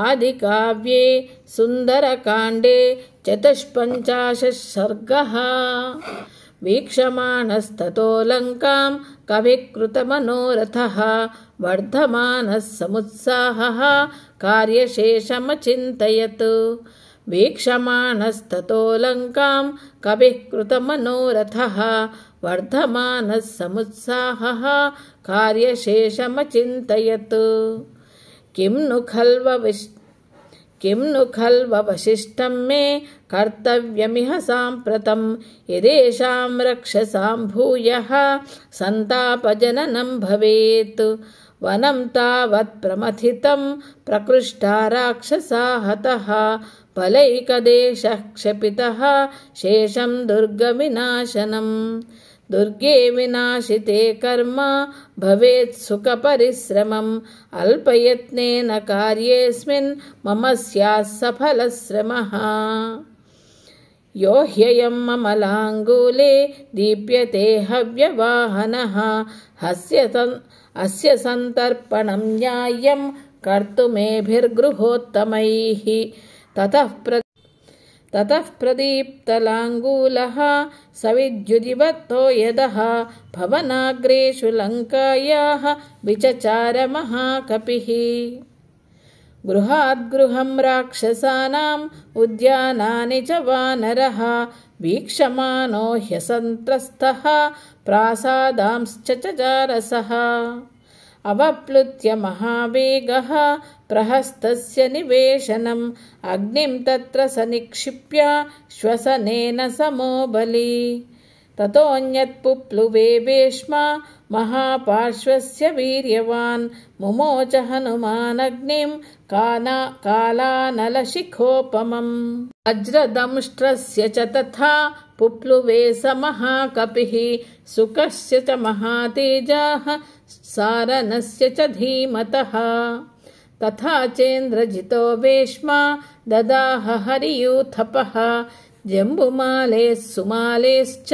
आदिकाव्ये सुन्दरकाण्डे 54 सर्गः। वीक्षमाणस्ततो लङ्कां कविकृतमनोरथः वर्धमानः समुत्साहः कार्यशेषमचिन्तयत् वीक्षमाणस्ततो लङ्कां कविकृतमनोरथः वर्धमानः समुत्साहः कार्यशेषमचिन्तयत् किं नु खल्ववशिष्टं मे कर्तव्यमिह साम्प्रतं यदेषां रक्षसां भूयः सन्तापजननं भवेत् वनं तावत् प्रमथितं प्रकृष्टा राक्षसा हतः फलैकदेशः क्षपितः शेषं दुर्गविनाशनम् दुर्गे विनाशिते कर्म भवेत् सुखपरिश्रमम् अल्पयत्नेन कार्येऽस्मिन् मम स्यात् सफलश्रमः यो ह्ययं ममलाङ्गूले दीप्यते हव्यवाहनः अस्य सन्तर्पणं न्याय्यं कर्तुमेभिर्गृहोत्तमैः ततः प्रदीप्तलाङ्गूलः सविद्युदिवत्तो यदः भवनाग्रेषु लङ्कायाः विचचार महाकपिः गृहाद्गृहं राक्षसानाम् उद्यानानि च वानरः वीक्षमानो ह्यसन्त्रस्तः प्रासादांश्च चचारसः अवप्लुत्य महावेगः प्रहस्तस्य निवेशनम् अग्निं तत्र सनिक्षिप्य श्वसनेन समो बली ततोऽन्यत्पुप्लुवे वेश्मा महापार्श्वस्य वीर्यवान् मुमोच हनुमानग्निं कालानलशिखोपमम् वज्रदंष्ट्रस्य च तथा पुप्लुवे स महाकपिः सुकस्य च महातेजाः सारणस्य च धीमतः तथा चेन्द्रजितो वेश्मा ददाह हरियूथपः जम्बुमालेः सुमालेश्च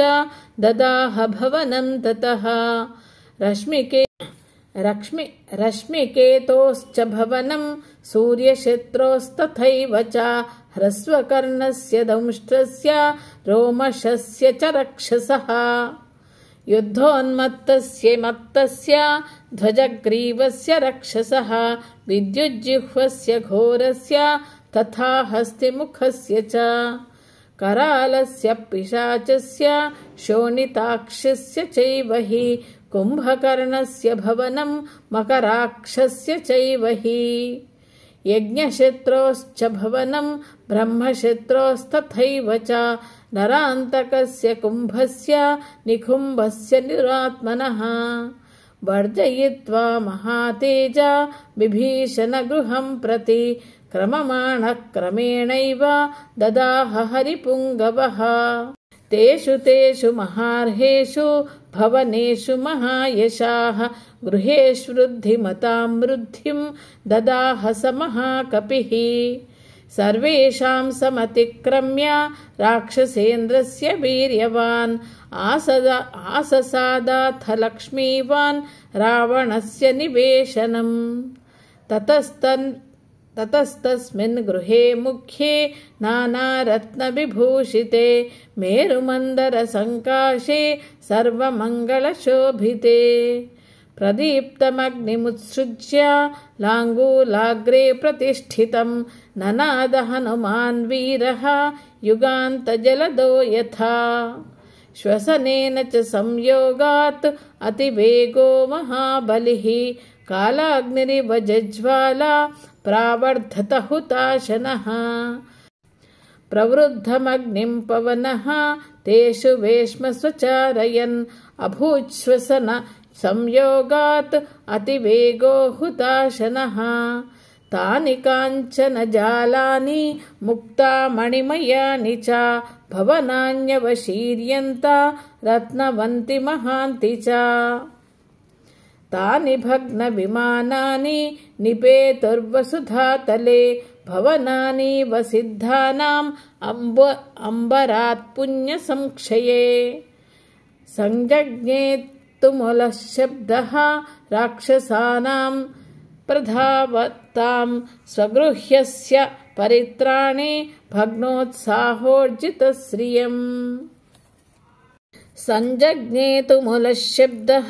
ददाह भवनं ततः रश्मिकेतोश्च भवनं सूर्यक्षेत्रोस्तथैव च ह्रस्वकर्णस्य दंष्ट्रस्य रोमशस्य च रक्षसः युद्धोन्मत्तस्य मत्तस्य ध्वजग्रीवस्य रक्षसः विद्युज्जिह्वस्य घोरस्य तथा हस्तिमुखस्य च करालस्य पिशाचस्य शोणिताक्षस्य चैव हि कुम्भकर्णस्य भवनं मकराक्षस्य चैव हि यज्ञशत्रोश्च भवनं ब्रह्मशत्रोस्तथैव च नरान्तकस्य कुम्भस्य निकुम्भस्य निरात्मनः वर्जयित्वा महातेजा विभीषणगृहं प्रति क्रममाणः क्रमेणैव ददाह हरिपुङ्गवः तेषु महार्हेषु भवनेषु महायशाः गृहेष्वृद्धिमतां वृद्धिं ददाह स महाकपिः सर्वेषां समतिक्रम्य राक्षसेन्द्रस्य वीर्यवान् आससादाथ लक्ष्मीवान् रावणस्य निवेशनम् ततस्तस्मिन् गृहे मुख्ये नानारत्नविभूषिते मेरुमन्दरसङ्काशे सर्वमङ्गलशोभिते प्रदीप्तमग्निमुत्सृज्य लाङ्गूलाग्रे प्रतिष्ठितं ननाद हनुमान् वीरः युगान्तजलदो यथा श्वसनेन च संयोगात् अतिवेगो महाबलिः कालाग्निरिव जज्वाला प्रावर्धत हुताशनः प्रवृद्धमग्निं पवनः तेषु वेश्म स्वचारयन् अभूच्छ्वसन संयोगात् अतिवेगो हुताशनः तानि काञ्चन जालानि मुक्ता मणिमयानि च भवनान्यवशीर्यन्त रत्नवन्ति महान्ति च तानि भग्नविमानानि निपेतुर्वसुधातले भवनानि वसिद्धानाम् अम्बरात् पुण्यसंक्षये संजज्ञे तुमुलः शब्दः राक्षसानां प्रधावतां स्वगृह्यस्य परित्राणे भग्नोत्साहोर्जितश्रियम् संजज्ञे तुमुलः शब्दः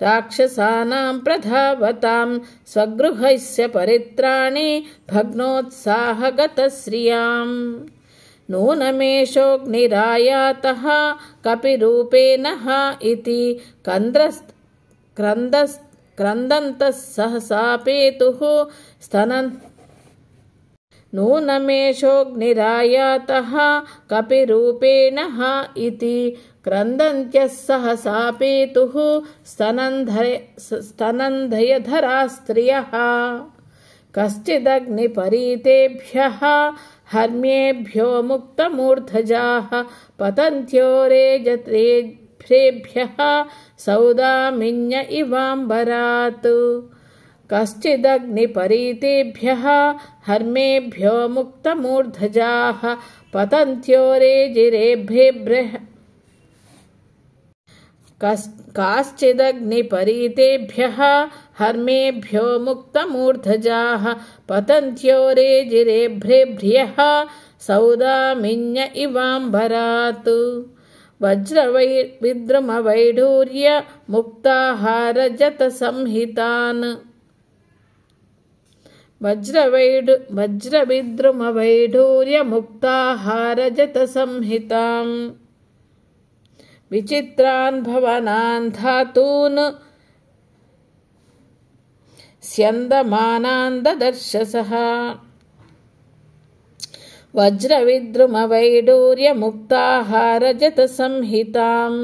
राक्षसानां प्रधावतां स्वगृहस्य परित्राणे भग्नोत्साहगतश्रियाम् नूनमेषोऽग्निरायातः कपिरूपेणः इति क्रन्दन्तः सहसा पेतुः नूनमेषोऽग्निरायातः कपिरूपेणः इति क्रन्दन्त्यः सहसा पेतुः स्तनन्धयधरा स्त्रियः कश्चिदग्निपरीतेभ्यः हर्म्येभ्यो मुक्तमूर्धजाः पतन्त्यो रेजतेभ्यः सौदामिन्य इवाम्बरात् कश्चिदग्निपरीतेभ्यः हर्मेभ्यो मुक्तमूर्धजाः पतन्त्यो रेजिरेभ्यः काश्चिदग्निपरीतेभ्यः हर्मेभ्यो मुक्तमूर्धजाः पतन्त्यो रेजिरेभ्यः सौदामिन्य इवाम्बरात् वज्रविद्रुमवैढूर्य मुक्ताहारजतसंहितान् वज्रविद्रुमवैढूर्य मुक्ताहारजतसंहिताम् विचित्रान् भवनान् धातून् स्यन्दमानान् ददर्शसः वज्रविद्रुमवैडूर्य मुक्ताहारजतसंहिताम्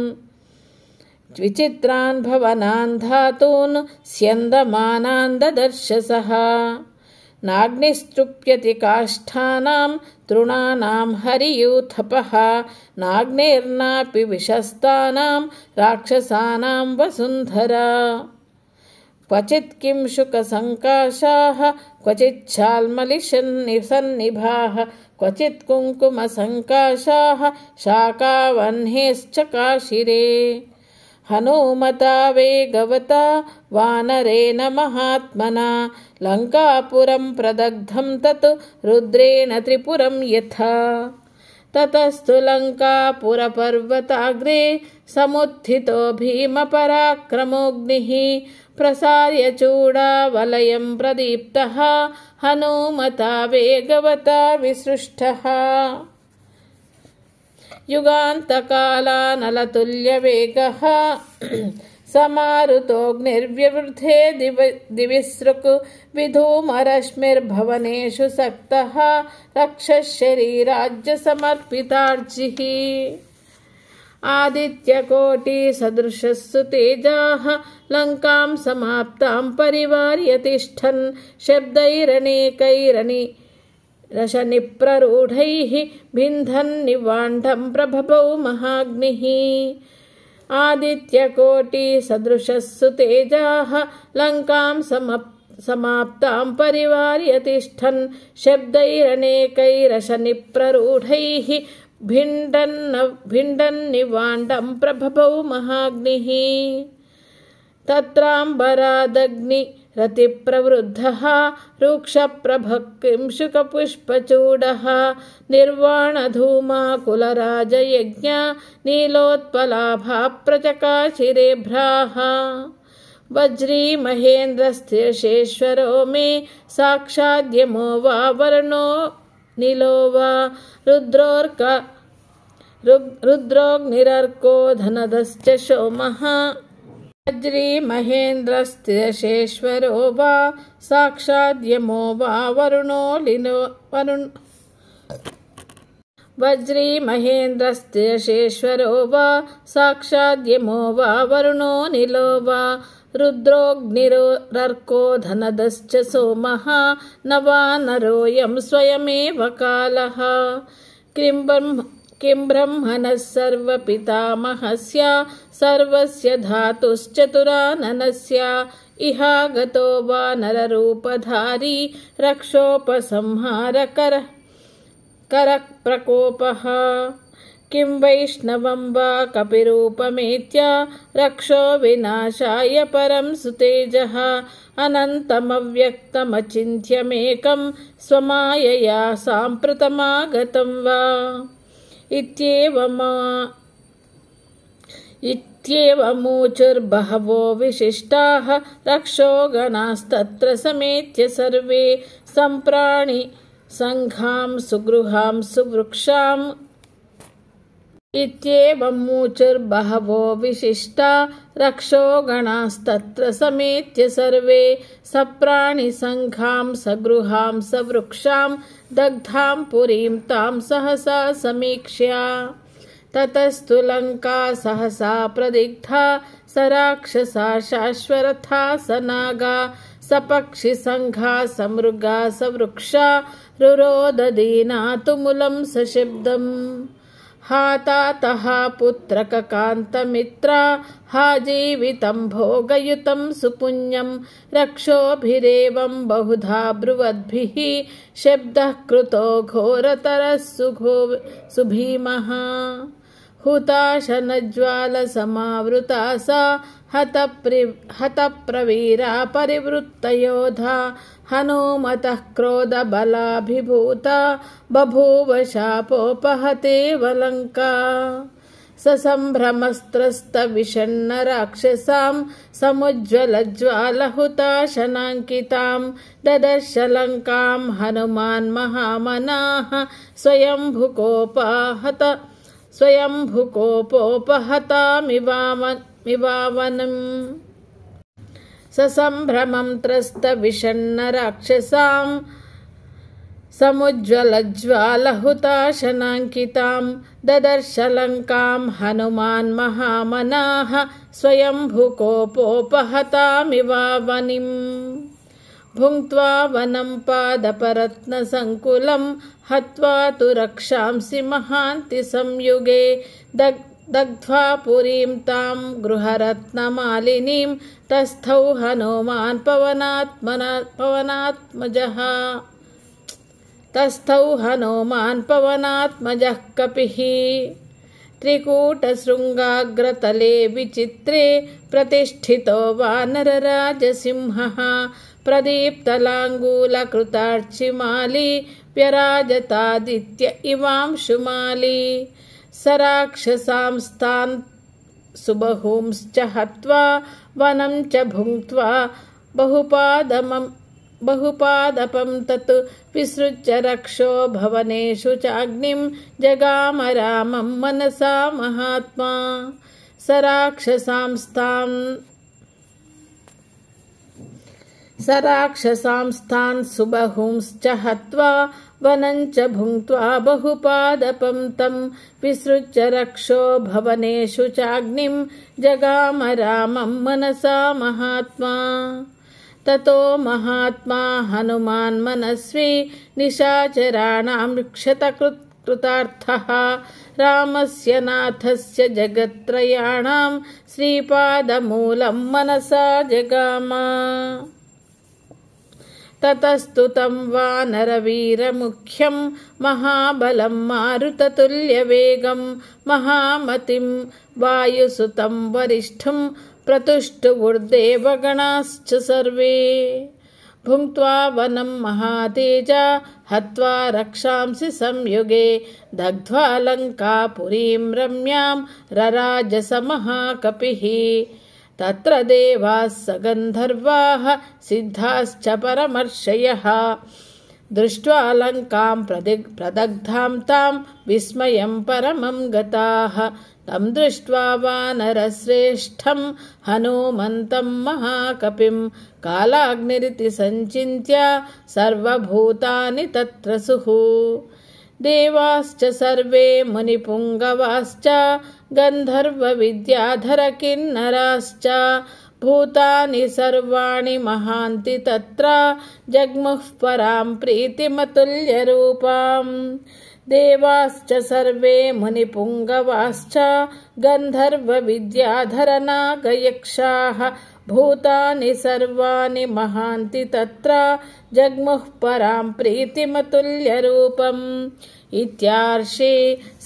विचित्रान् भवनान् धातून् स्यन्दमानान् ददर्शसः नाग्निस्तृप्यति काष्ठानां तृणानां हरियूथपः नाग्नेर्नापि विशस्तानां राक्षसानां वसुन्धरा क्वचित् किंशुकसङ्काशाः क्वचिच्छाल्मलिसन्निभाः क्वचित् कुङ्कुमसङ्काशाः शाकावह्नेश्च काशिरे हनूमता वेगवता वानरेण महात्मना लङ्कापुरं प्रदग्धं तत् रुद्रेण त्रिपुरं यथा ततस्तु लङ्कापुरपर्वताग्रे समुत्थितो भीमपराक्रमोऽग्निः प्रसार्य चूडावलयं प्रदीप्तः हनुमता वेगवता विसृष्टः युगान्तकालानलतुल्यवेगः समारुतोऽग्निर्व्यवृधे दिविसृक् विधूमरश्मिर्भवनेषु सक्तः रक्षशरीराज्यसमर्पितार्चिः आदित्यकोटिसदृशस्सु तेजाः लङ्कां समाप्तां परिवार्य तिष्ठन् शब्दैरनेकैरनिरशनिप्ररूढैः भिन्धन्निवाण्डं प्रभवौ महाग्निः आदित्यकोटिसदृशस्सु तेजाः लङ्कां समाप्तां परिवार्य तिष्ठन् शब्दैरनेकैरशनिप्ररूढैः भिण्डन्निवाण्डं प्रभवौ महाग्निः तत्राम्बरादग्निरतिप्रवृद्धः रुक्षप्रभक्किंशुकपुष्पचूडः निर्वाणधूमाकुलराजयज्ञ नीलोत्पलाभाप्रचकाशिरेभ्राः वज्रीमहेन्द्रस्थिरशेश्वरो मे साक्षाद्यमो वा वरुणो नीलो वा रुद्रोऽग्निरर्को धनदश्च सोमः वज्रीमहेन्द्रस्थिरशेश्वरो वा साक्षाद्यमो वा वरुणो वज्रीमहेन्द्रस्थिरशेश्वरो वा साक्षाद्यमो वा वरुणो नीलो वा रुद्रोऽग्निरर्को धनदश्च सोमः न वा नरोऽयं स्वयमेव कालः किं ब्रह्मणः सर्वपितामहस्य सर्वस्य धातुश्चतुराननस्य इहागतो वा नररूपधारी रक्षोपसंहारकरप्रकोपः किं वैष्णवं वा कपिरूपमेत्य रक्षो विनाशाय परं सुतेजः अनन्तमव्यक्तमचिन्त्यमेकं स्वमायया साम्प्रतमागतं वा इत्येवमूचुर्बहवो विशिष्टाः रक्षो गणास्तत्र समेत्य सर्वे सम्प्राणि सङ्घां सुगृहां सुवृक्षाम् इत्येवमूचुर्बहवो विशिष्टा रक्षो गणास्तत्र समेत्य सर्वे सप्राणिसङ्घां सगृहां सवृक्षां दग्धां पुरीं तां सहसा समीक्ष्य ततस्तु लङ्का सहसा प्रदिग्धा स राक्षसा शाश्वरथा स नागा सपक्षिसङ्घा समृगा सवृक्षा रुरोददीना तुमुलं सशब्दम् हातातः पुत्रककान्तमित्रा हा जीवितं भोगयुतं सुपुण्यं रक्षोभिरेवं बहुधा ब्रुवद्भिः शब्दः कृतो घोरतरः सुभीमः हुताशनज्वालसमावृता सा हतप्रवीरा परिवृत्तयोधा हनुमतः क्रोधबलाभिभूता बभूव शापोपहतेव लङ्का ससम्भ्रमस्त्रस्तविषण्णराक्षसां समुज्ज्वलज्वालहुताशनाङ्कितां ददर्श लङ्कां हनुमान् महामनाः स्वयंभुकोपोपहतामिवावनम् ससम्भ्रमं त्रस्तविषण्णराक्षसां समुज्ज्वलज्वालहुताशनाङ्कितां ददर्श लङ्कां हनुमान् महामनाः स्वयंभुकोपोपहतामिवावनिम् भुङ्क्त्वा वनं पादपरत्नसङ्कुलं हत्वा तु रक्षांसि महान्ति संयुगे दग्ध्वा पुरीं तां गृहरत्नमालिनीं तस्थौ हनुमान् पवनात्मजः कपिः त्रिकूटशृङ्गाग्रतले विचित्रे प्रतिष्ठितो वानरराजसिंहः प्रदीप्तलाङ्गूलकृतार्चिमाली व्यराजतादित्य इवांशुमाली स राक्षसांस्तान् सुबहूंश्च हत्वा वनं च भुङ्क्त्वा बहुपादपं तत् विसृज्य रक्षो भवनेषु चाग्निं जगाम रामं मनसा महात्मा स राक्षसांस्तान् सुबहूंश्च हत्वा वनं च भुङ्क्त्वा बहुपादपं तं विसृज्य रक्षो भवनेषु चाग्निं जगाम रामं मनसा महात्मा ततो महात्मा हनुमान् मनस्वी निशाचराणां क्षतकृतार्थः रामस्य नाथस्य जगत्त्रयाणां श्रीपादमूलं मनसा जगाम ततस्तु तं वानरवीरमुख्यं महाबलं मारुततुल्यवेगं महामतिं वायुसुतं वरिष्ठं प्रतुष्टुवुर्देवगणाश्च सर्वे भुङ्क्त्वा वनं महातेजा हत्वा रक्षांसि संयुगे दग्ध्वा लङ्कापुरीं रम्यां रराजस महाकपिः तत्र देवाः सगन्धर्वाः सिद्धाश्च परमर्षयः दृष्ट्वा लङ्कां प्रदग्धां तां विस्मयं परमं गताः तं दृष्ट्वा वानरश्रेष्ठं हनुमन्तं महाकपिं कालाग्निरिति सञ्चिन्त्य सर्वभूतानि तत्र सुः देवाश्च सर्वे मुनिपुङ्गवाश्च गन्धर्वविद्याधरकिन्नराश्च भूतानि सर्वाणि महान्ति तत्र जग्मुः परां प्रीतिमतुल्यरूपाम् देवाश्च सर्वे मुनिपुङ्गवाश्च गन्धर्वविद्याधरनागयक्षाः भूतानि सर्वाणि महान्ति तत्र जग्मुः परां प्रीतिमतुल्यरूपम् इत्यार्षे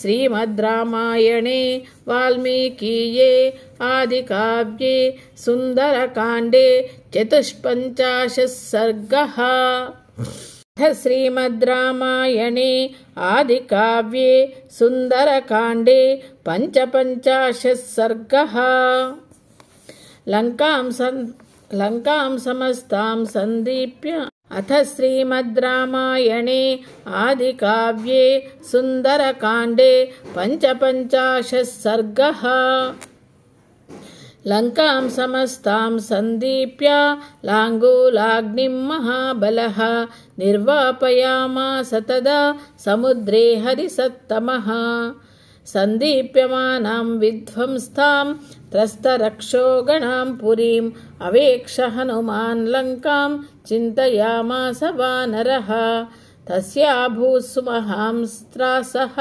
श्रीमद् रामायणे वाल्मीकीये आदिकाव्ये सुन्दरकाण्डे 54 सर्गः। श्रीमद् रामायणे आदिकाव्ये सुन्दरकाण्डे 55 सर्गः। लङ्कां समस्तां सन्दीप्य अथ श्रीमद् रामायणे आदिकाव्ये सुन्दरकाण्डे 55 सर्गः। लङ्कां समस्तां सन्दीप्य लाङ्गूलाग्निं महाबलः निर्वापयामास तदा समुद्रे हरिसत्तमः सन्दीप्यमानां विध्वंस्तां त्रस्तरक्षो गणां पुरीम् अवेक्ष हनुमान् लङ्कां चिन्तयामास वानरः तस्याभूत्सु महांस्त्रासः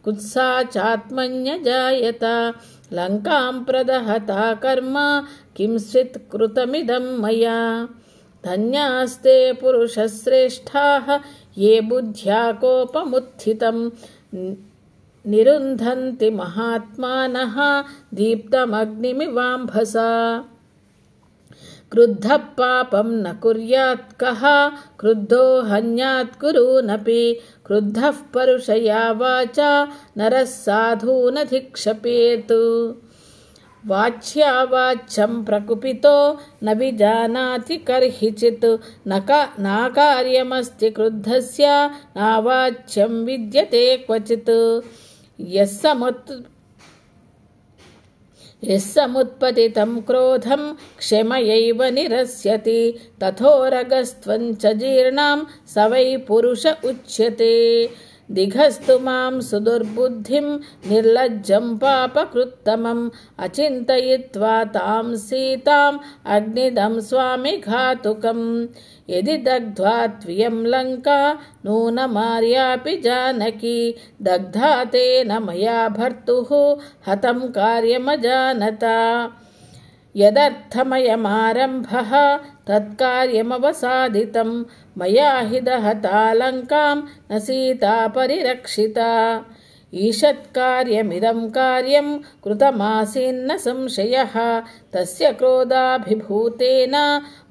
कुत्सा चात्मन्यजायत लङ्कां प्रदहता कर्म किंचित् कृतमिदं मया धन्यास्ते पुरुषश्रेष्ठाः ये बुद्ध्या कोपमुत्थितं निरुन्धन्ति महात्मानः दीप्तमग्निमिवाम्भसा क्रुद्धः पापं न कुर्यात् कः क्रुद्धो हन्यात् कुरूनपि क्रुद्धः परुषया वाचा नरः साधूनधिक्षपेत् वाच्यावाच्यं प्रकुपितो न विजानाति कर्हिचित् नाकार्यमस्ति क्रुद्धस्य नावाच्यं विद्यते क्वचित् यस्समुत्पतितं क्रोधं क्षमयैव निरस्यति तथोरगस्त्वं च जीर्णां स वै पुरुष उच्यते दिघस्तु मां सुदुर्बुद्धिं निर्लज्जं पापकृत्तमम् अचिन्तयित्वा तां सीताम् अग्निदं स्वामि घातुकम् यदि दग्ध्वा त्वियं लङ्का नूनमार्यापि जानकी दग्धा तेन मया भर्तुः हतं कार्यमजानता यदर्थमयमारम्भः तत्कार्यमवसादितं मया हि दहता लङ्कां न सीता परिरक्षिता ईषत्कार्यमिदं कार्यं कृतमासीन्न संशयः तस्य क्रोधाभिभूतेन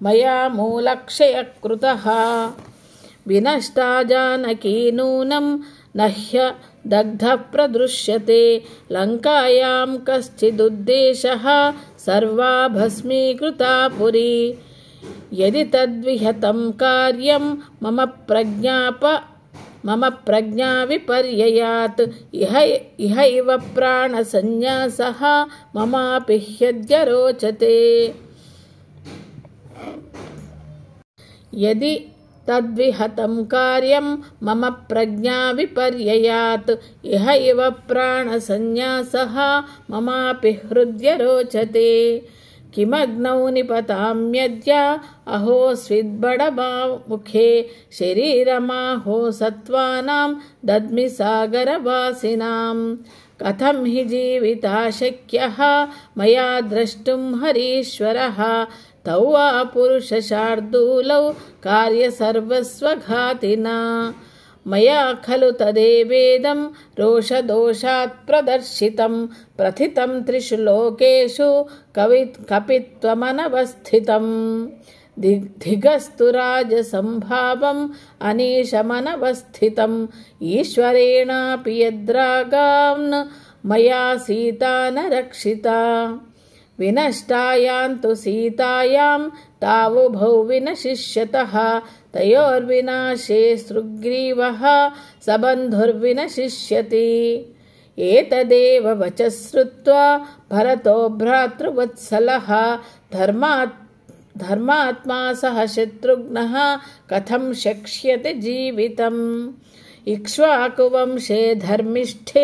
मया मूलक्षयः कृतः विनष्टा जानकी नूनं न ह्यदग्धः प्रदृश्यते लङ्कायां कश्चिदुद्देशः सर्वा भस्मीकृता पुरी यदि तद्विहतं कार्यं मम प्रज्ञाविपर्ययात् इहैव प्राणसन्न्यासः ममापि ह्यद्य रोचते यदि तद्विहतं कार्यं मम प्रज्ञाविपर्ययात् इहैव प्राणसन्न्यासः ममापि हृद्य रोचते किमग्नौ निपताम्यद्य अहो स्विद्बडबामुखे शरीरमाहो सत्त्वानां दद्मि सागरवासिनां कथं हि जीविता शक्यः मया द्रष्टुं हरीश्वरः तौ वा पुरुषशार्दूलौ कार्यसर्वस्वघातिना मया खलु तदेवेदं रोषदोषात् प्रदर्शितं प्रथितं त्रिषु लोकेषु कपित्वमनवस्थितं धिगस्तु राजसंभावम् अनीशमनवस्थितम् ईश्वरेणापि यद्रागान् मया सीता न रक्षिता विनष्टायान्तु सीतायां तावुभौ विनशिष्यतः तयोर्विनाशे सुग्रीवः सबन्धुर्विनशिष्यति एतदेव वचः श्रुत्वा भरतो भ्रातृवत्सलः धर्मात्मा सह शत्रुघ्नः कथं शक्ष्यते जीवितम् इक्ष्वाकुवंशे धर्मिष्ठे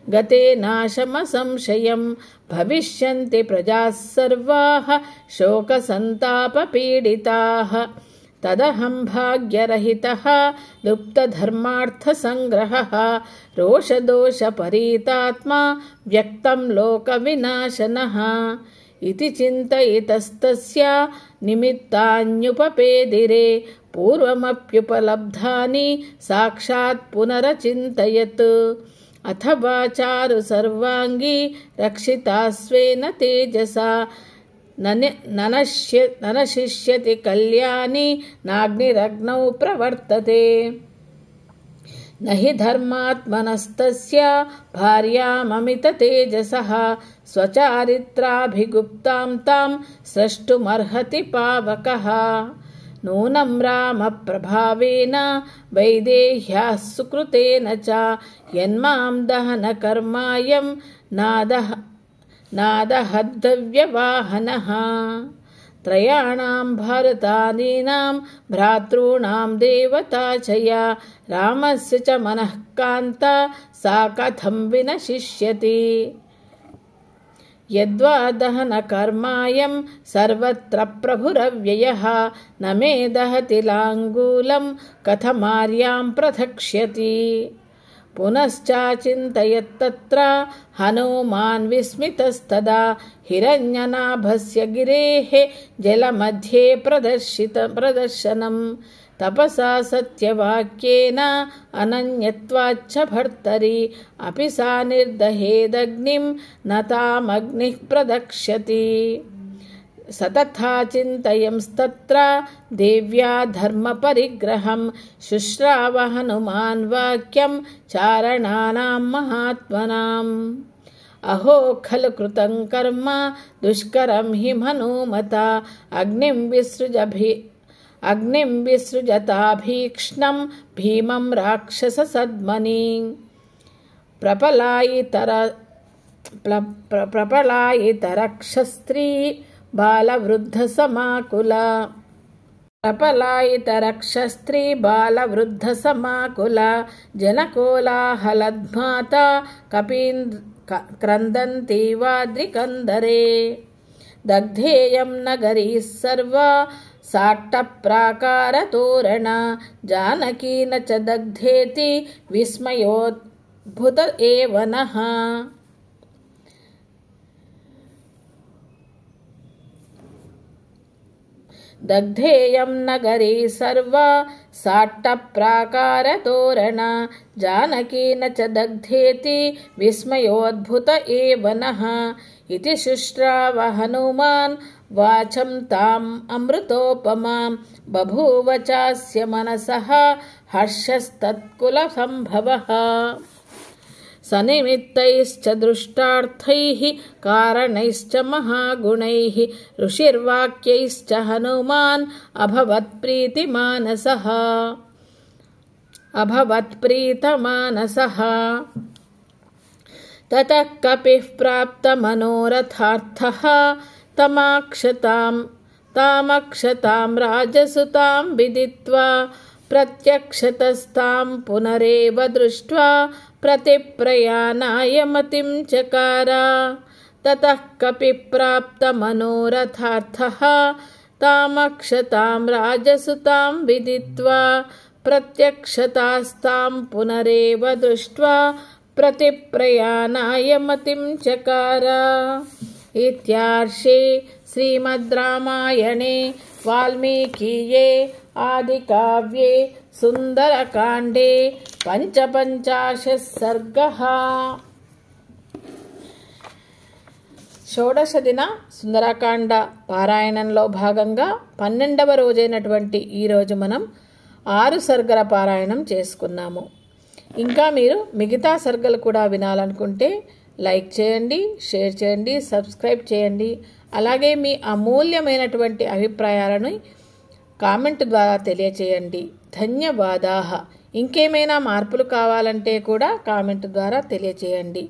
गते नाशमसंशयं भविष्यन्ति प्रजाः सर्वाः शोकसन्तापपीडिताः तदहं भाग्यरहितः लुप्तधर्मार्थसङ्ग्रहः रोषदोषपरीतात्मा व्यक्तं लोकविनाशनः इति चिन्तयितस्तस्य निमित्तान्युपपेदिरे पूर्वमप्युपलब्धानि साक्षात् पुनरचिन्तयत् अथवा चारु सर्वाङ्गी रक्षिता स्वेन तेजसा ननशिष्यति कल्याणी नाग्निरग्नौ प्रवर्तते न हि धर्मात्मनस्तस्य भार्याममिततेजसः स्वचारित्राभिगुप्तां तां स्रष्टुमर्हति पावकः नूनं रामप्रभावेन वैदेह्याः सुकृतेन च यन्मां दहनकर्मायं नादहद्धव्यवाहनः त्रयाणां भारतादीनां भ्रातॄणां देवता च या रामस्य च मनःकान्ता सा कथं विनशिष्यति यद्वा दहनकर्मायं सर्वत्र प्रभुरव्ययः न मे दहति लाङ्गूलं कथमार्यां प्रधक्ष्यति पुनश्चाचिन्तयत्तत्र हनुमान् विस्मितस्तदा हिरण्यनाभस्य गिरेः जलमध्ये प्रदर्शनं तपसा सत्यवाक्येन अनन्यत्वाच्च भर्तरि अपि सा निर्दहेदग्निं न तामग्निः प्रदक्ष्यति स तथा चिन्तयंस्तत्र देव्या धर्मपरिग्रहं शुश्राव हनुमान् वाक्यं चारणानां महात्मनाम् अहो खलु कृतं कर्म दुष्करं हि हनुमता अग्निं विसृजताभीक्ष्णं भीमं राक्षससद्मनि प्रपलायितरक्षस्त्री बालवृद्धसमाकुला जनकोलाहलद्माता क्रन्दन्ती वाद्रिकन्दरे दग्धेयं नगरी सर्वा साट्टप्राकारतोरणा जानकी न च दग्धेति विस्मयोद्भुत एव नः దగ్ధేయం నగరీ సర్వా సాట్టప్రాకారతోరణ జానకీ న చ దగ్ధేతి విస్మయోద్భుత ఏవ నః ఇతి శుశ్రావ హనుమాన్ వాచం తాం అమృతోపమాం బభూవ చాస్య మనసః హర్షస్తత్కుల సంభవః సనిమిత్తైశ్చ దృష్టార్థైః కారణైశ్చ మహాగుణైః ఋషిర్వాక్యైశ్చ హనుమాన్ అభవత్ ప్రీతమానసః తతః కపిః ప్రాప్తమనోరథార్థః తామక్షతాం రాజసుతాం విదిత్వా ప్రత్యక్షతస్తాం పునరేవ దృష్ట్వా ప్రతిప్రయాణాయ మతిం చకార తతః కపిః ప్రాప్తమనోరథార్థః తామక్షతాం రాజసుతాం విదిత్వా ప్రత్యక్షతాస్తాం పునరేవ దృష్ట్వా ప్రతిప్రయాణాయ మతిం చకార. ఇత్యార్షే శ్రీమద్ రామాయణే వాల్మీకీయే ఆదికావ్యే సుందరకాండే పంచపంచాశः సర్గः. షోడశ దిన సుందరకాండ పారాయణంలో భాగంగా 12వ రోజైనటువంటి ఈరోజు మనం 6 సర్గల పారాయణం చేసుకున్నాము. ఇంకా మీరు మిగతా సర్గలు కూడా వినాలనుకుంటే లైక్ చేయండి, షేర్ చేయండి, సబ్స్క్రైబ్ చేయండి. అలాగే మీ అమూల్యమైనటువంటి అభిప్రాయాలను కామెంట్ ద్వారా తెలియచేయండి. ధన్యవాదాః. ఇంకేమైనా మార్పులు కావాలంటే కూడా కామెంట్ ద్వారా తెలియచేయండి.